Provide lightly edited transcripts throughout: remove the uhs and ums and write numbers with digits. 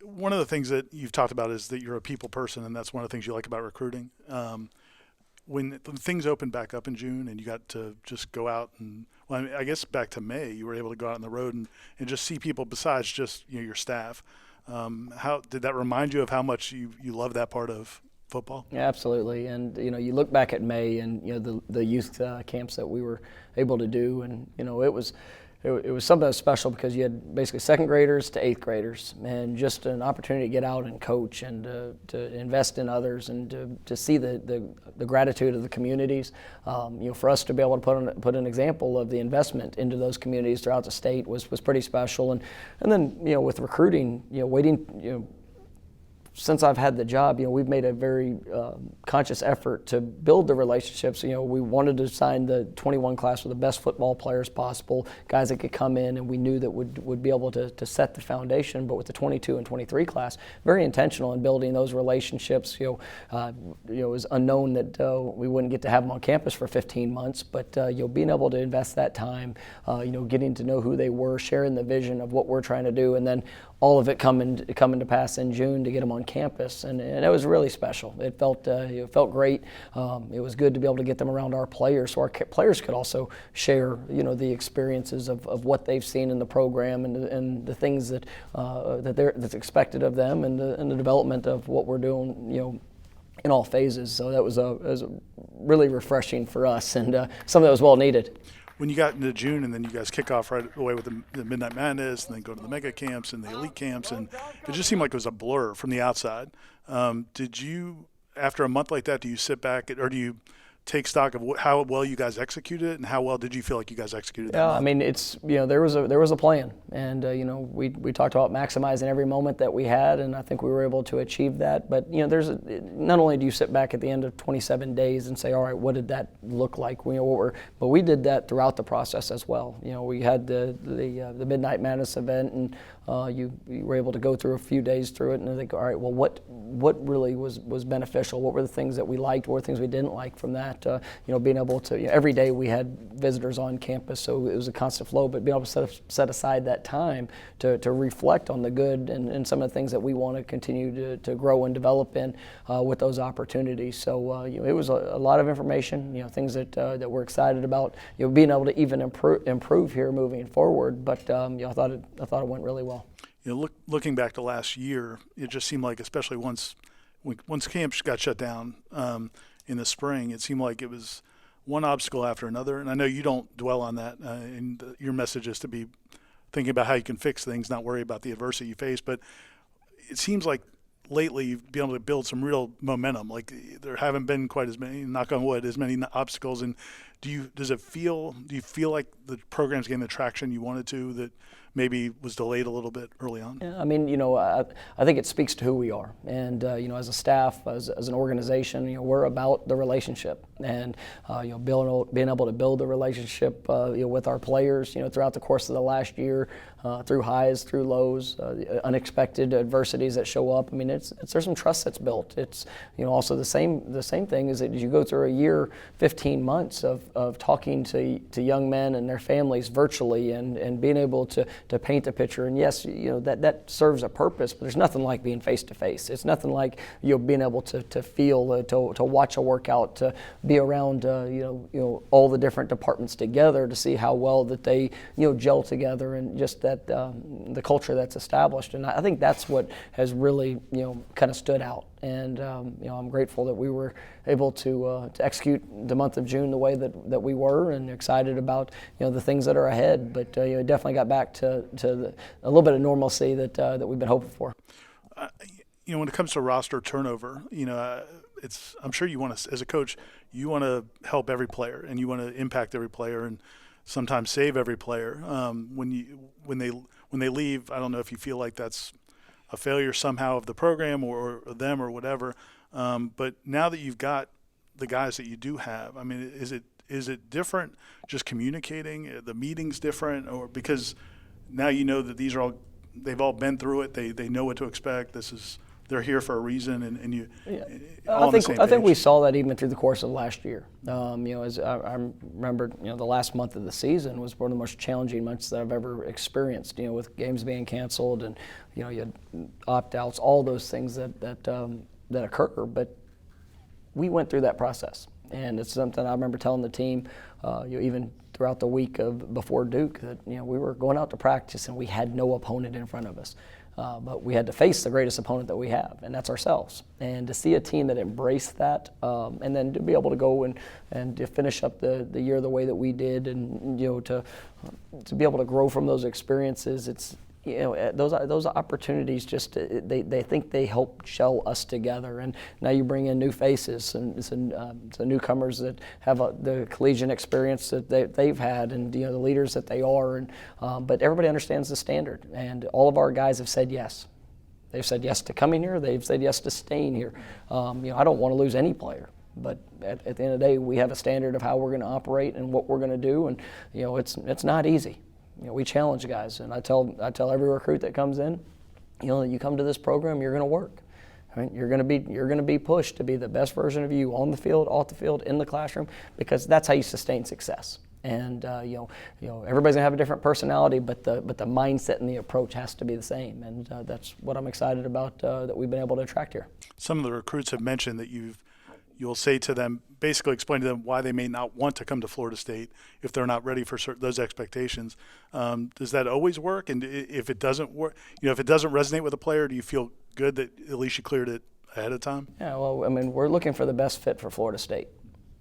one of the things that you've talked about is that you're a people person, and that's one of the things you like about recruiting. When things opened back up in June and you got to just go out and, well, I mean, I guess back to May, you were able to go out on the road and just see people besides just your staff. How did that remind you of how much you love that part of football? Yeah, absolutely. And you look back at May and the youth camps that we were able to do, and it was something that was special because you had basically second graders to eighth graders, and just an opportunity to get out and coach and to invest in others and to see the gratitude of the communities. For us to be able to put an example of the investment into those communities throughout the state was pretty special. And then with recruiting, waiting. Since I've had the job, we've made a very conscious effort to build the relationships. We wanted to sign the 21 class with the best football players possible, guys that could come in and we knew that would be able to set the foundation. But with the 22 and 23 class, very intentional in building those relationships. It was unknown that we wouldn't get to have them on campus for 15 months, but being able to invest that time, getting to know who they were, sharing the vision of what we're trying to do, and then all of it coming to pass in June to get them on campus, and it was really special. It felt great. It was good to be able to get them around our players, so our players could also share the experiences of what they've seen in the program and the things that's expected of them, and the development of what we're doing in all phases. So that was really refreshing for us, and something that was well needed. When you got into June and then you guys kick off right away with the Midnight Madness and then go to the mega camps and the elite camps, and it just seemed like it was a blur from the outside. Did you, after a month like that, do you sit back or do you take stock of how well you guys executed it, and how well did you feel like you guys executed that? Yeah, I mean, it's there was a plan, and we talked about maximizing every moment that we had, and I think we were able to achieve that. But not only do you sit back at the end of 27 days and say, all right, what did that look like? But we did that throughout the process as well. We had the Midnight Madness event, and you were able to go through a few days through it, and I think, all right, well, what really was beneficial? What were the things that we liked? What were the things we didn't like from that? Being able to, every day we had visitors on campus, so it was a constant flow, but being able to set aside that time to reflect on the good and some of the things that we want to continue to grow and develop in with those opportunities. So it was a lot of information, things that we're excited about, being able to even improve here moving forward. But I thought it went really well. Looking back to last year, it just seemed like, especially once camps got shut down in the spring, it seemed like it was one obstacle after another. And I know you don't dwell on that, and your message is to be thinking about how you can fix things, not worry about the adversity you face. But it seems like lately you've been able to build some real momentum. Like, there haven't been quite as many, knock on wood, as many obstacles. And do you feel like the program's getting the traction you wanted to, that maybe was delayed a little bit early on? Yeah, I mean, I think it speaks to who we are, and as a staff, as an organization, we're about the relationship, and being able to build the relationship, with our players, throughout the course of the last year, through highs, through lows, unexpected adversities that show up. I mean, there's some trust that's built. It's also the same thing is that as you go through a year, 15 months of talking to young men and their families virtually, and being able to paint a picture. And yes, that serves a purpose, but there's nothing like being face to face. It's nothing like being able to feel, to watch a workout, to be around all the different departments together, to see how well that they gel together, and just that the culture that's established. And I think that's what has really kind of stood out. And I'm grateful that we were able to execute the month of June the way that we were, and excited about the things that are ahead. But definitely got back to a little bit of normalcy that we've been hoping for. When it comes to roster turnover, I'm sure you want to, as a coach, you want to help every player, and you want to impact every player, and sometimes save every player. When they leave, I don't know if you feel like that's a failure somehow of the program or them or whatever. But now that you've got the guys that you do have, I mean, is it different just communicating? The meeting's different, or because now that they've all been through it, they know what to expect. This is they're here for a reason, and you I on the same think we page. saw that even through the course of last year. As I remember, the last month of the season was one of the most challenging months that I've ever experienced. With games being canceled and you had opt-outs, all those things that occur. But we went through that process, and it's something I remember telling the team, even throughout the week before Duke, that we were going out to practice and we had no opponent in front of us. But we had to face the greatest opponent that we have, and that's ourselves. And to see a team that embraced that, and then to be able to go and to finish up the year the way that we did, and to be able to grow from those experiences, it's those opportunities just they think they help gel us together. And now you bring in new faces and some newcomers that have the collegiate experience that they've had, and the leaders that they are. And but everybody understands the standard, and all of our guys have said yes. They've said yes to coming here. They've said yes to staying here. I don't want to lose any player. But at the end of the day, we have a standard of how we're going to operate and what we're going to do, and it's not easy. We challenge guys, and I tell every recruit that comes in, you come to this program, you're going to work. Right? You're going to be pushed to be the best version of you on the field, off the field, in the classroom, because that's how you sustain success. And everybody's gonna have a different personality, but the mindset and the approach has to be the same, and that's what I'm excited about that we've been able to attract here. Some of the recruits have mentioned that you'll say to them, basically explain to them why they may not want to come to Florida State if they're not ready for those expectations. Does that always work? And if it doesn't work, if it doesn't resonate with a player, do you feel good that at least you cleared it ahead of time? Yeah, well, we're looking for the best fit for Florida State.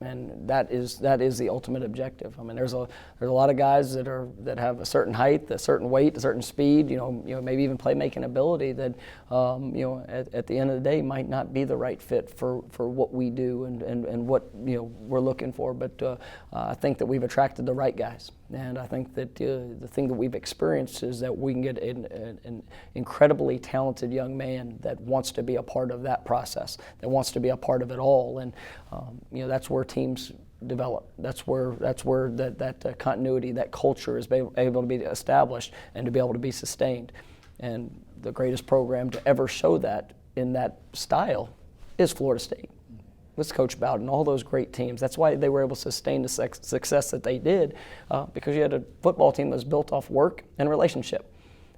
And that is the ultimate objective. There's a lot of guys that have a certain height, a certain weight, a certain speed, maybe even playmaking ability that, at the end of the day might not be the right fit for what we do and what we're looking for. But I think that we've attracted the right guys, and I think that the thing that we've experienced is that we can get an incredibly talented young man that wants to be a part of that process, that wants to be a part of it all, and that's where teams develop. That's where that continuity, that culture is able to be established and to be able to be sustained. And the greatest program to ever show that in that style is Florida State. With Coach Bowden, all those great teams. That's why they were able to sustain the success that they did, because you had a football team that was built off work and relationship.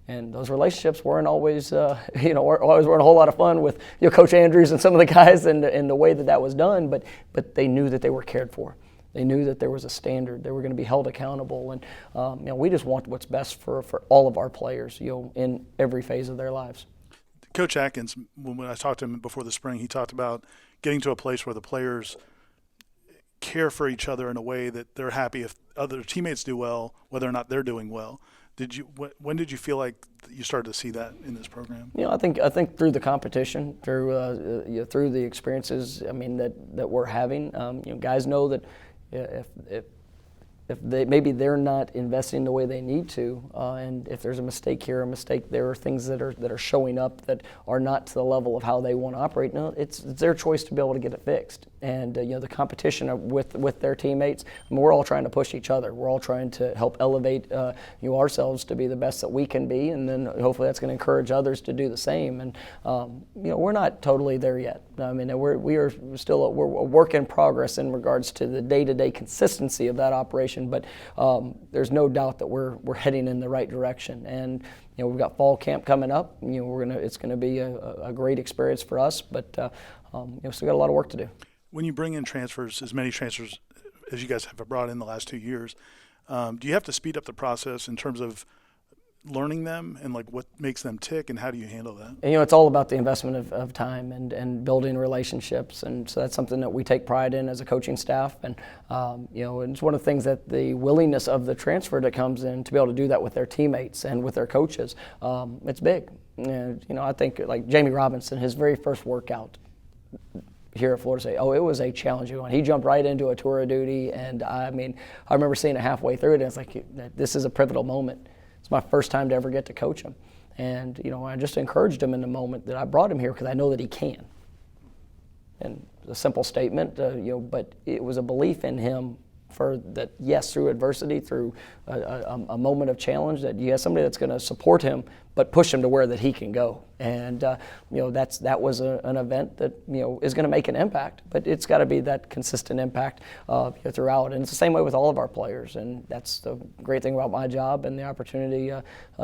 And those relationships weren't always, weren't a whole lot of fun with Coach Andrews and some of the guys and the way that was done. But they knew that they were cared for. They knew that there was a standard. They were going to be held accountable. And we just want what's best for all of our players, in every phase of their lives. Coach Atkins, when I talked to him before the spring, he talked about getting to a place where the players care for each other in a way that they're happy if other teammates do well, whether or not they're doing well. When did you feel like you started to see that in this program? I think through the competition, through the experiences. That we're having. Guys know that if they're not investing the way they need to, and if there's a mistake here, a mistake there, are things that are showing up that are not to the level of how they want to operate. No, it's their choice to be able to get it fixed. And the competition with their teammates, we're all trying to push each other. We're all trying to help elevate ourselves to be the best that we can be, and then hopefully that's going to encourage others to do the same. And we're not totally there yet. We are still a work in progress in regards to the day-to-day consistency of that operation. But there's no doubt that we're heading in the right direction. And we've got fall camp coming up. It's gonna be a great experience for us. But still got a lot of work to do. When you bring in transfers, as many transfers as you guys have brought in the last 2 years, do you have to speed up the process in terms of learning them and what makes them tick, and how do you handle that? And, it's all about the investment of time and building relationships, and so that's something that we take pride in as a coaching staff. And and it's one of the things that the willingness of the transfer that comes in to be able to do that with their teammates and with their coaches, it's big. And, I think like Jamie Robinson, his very first workout here at Florida State, it was a challenging one. He jumped right into a tour of duty, and I remember seeing it halfway through it, and it's like, this is a pivotal moment. It's my first time to ever get to coach him. And, I just encouraged him in the moment that I brought him here because I know that he can. And a simple statement, but it was a belief in him for that, yes, through adversity, through a moment of challenge, that you have somebody that's going to support him, but push him to where that he can go. And that was an event that is going to make an impact, but it's got to be that consistent impact throughout. And it's the same way with all of our players. And that's the great thing about my job and the opportunity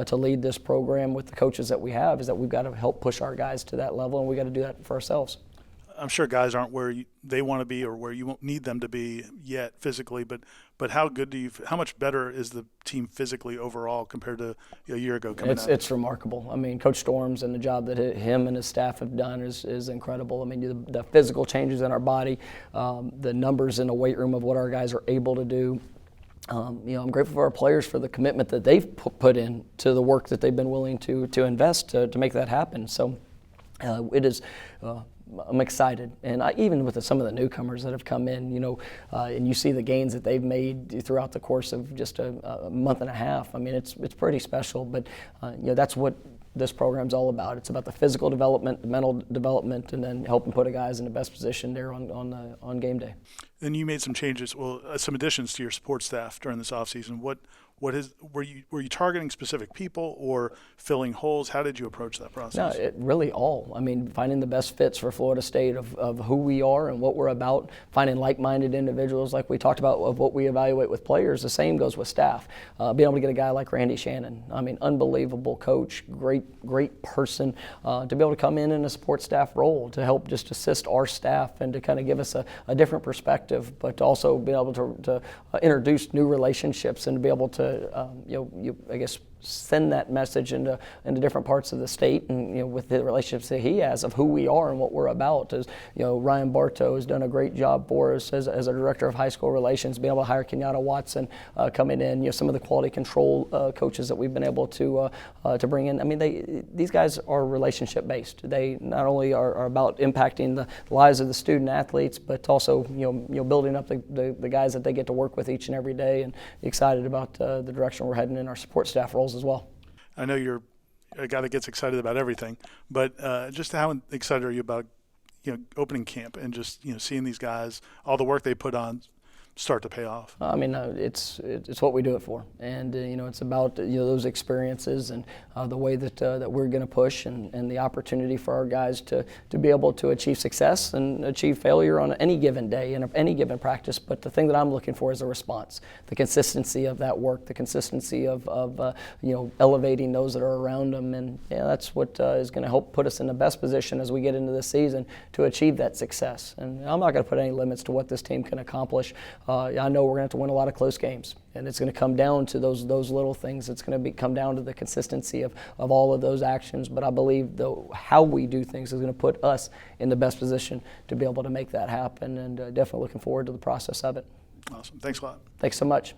to lead this program with the coaches that we have, is that we've got to help push our guys to that level, and we got to do that for ourselves. I'm sure guys aren't where they want to be or where you won't need them to be yet physically, but how much better is the team physically overall compared to a year ago coming out? It's remarkable. I mean, Coach Storms and the job that him and his staff have done is incredible. I mean, the physical changes in our body, the numbers in the weight room of what our guys are able to do. I'm grateful for our players for the commitment that they've put in to the work that they've been willing to invest to make that happen. So it is. I'm excited, and even with some of the newcomers that have come in, and you see the gains that they've made throughout the course of just a month and a half. I mean, it's pretty special, but that's what this program's all about. It's about the physical development, the mental development, and then helping put guys in the best position there on game day. Then you made some changes, some additions to your support staff during this offseason. Were you targeting specific people or filling holes? How did you approach that process? No, really all. I mean, finding the best fits for Florida State of who we are and what we're about, finding like-minded individuals like we talked about of what we evaluate with players. The same goes with staff. Being able to get a guy like Randy Shannon, I mean, unbelievable coach, great person, to be able to come in a support staff role to help just assist our staff and to kind of give us a different perspective, but to also be able to introduce new relationships and to be able to I guess send that message into different parts of the state, and with the relationships that he has of who we are and what we're about. As Ryan Bartow has done a great job for us as a director of high school relations, being able to hire Kenyatta Watson coming in. Some of the quality control coaches that we've been able to bring in. I mean, these guys are relationship based. They not only are about impacting the lives of the student athletes, but also building up the guys that they get to work with each and every day, and excited about the direction we're heading in our support staff roles as well. I know you're a guy that gets excited about everything, but just how excited are you about opening camp and just seeing these guys, all the work they put on, start to pay off? I mean, it's what we do it for, and it's about those experiences and the way that we're going to push and the opportunity for our guys to be able to achieve success and achieve failure on any given day and any given practice. But the thing that I'm looking for is a response, the consistency of that work, the consistency of elevating those that are around them, and that's what is going to help put us in the best position as we get into this season to achieve that success. And I'm not going to put any limits to what this team can accomplish. I know we're going to have to win a lot of close games, and it's going to come down to those little things. It's going to come down to the consistency of all of those actions. But I believe how we do things is going to put us in the best position to be able to make that happen, and definitely looking forward to the process of it. Awesome. Thanks a lot. Thanks so much.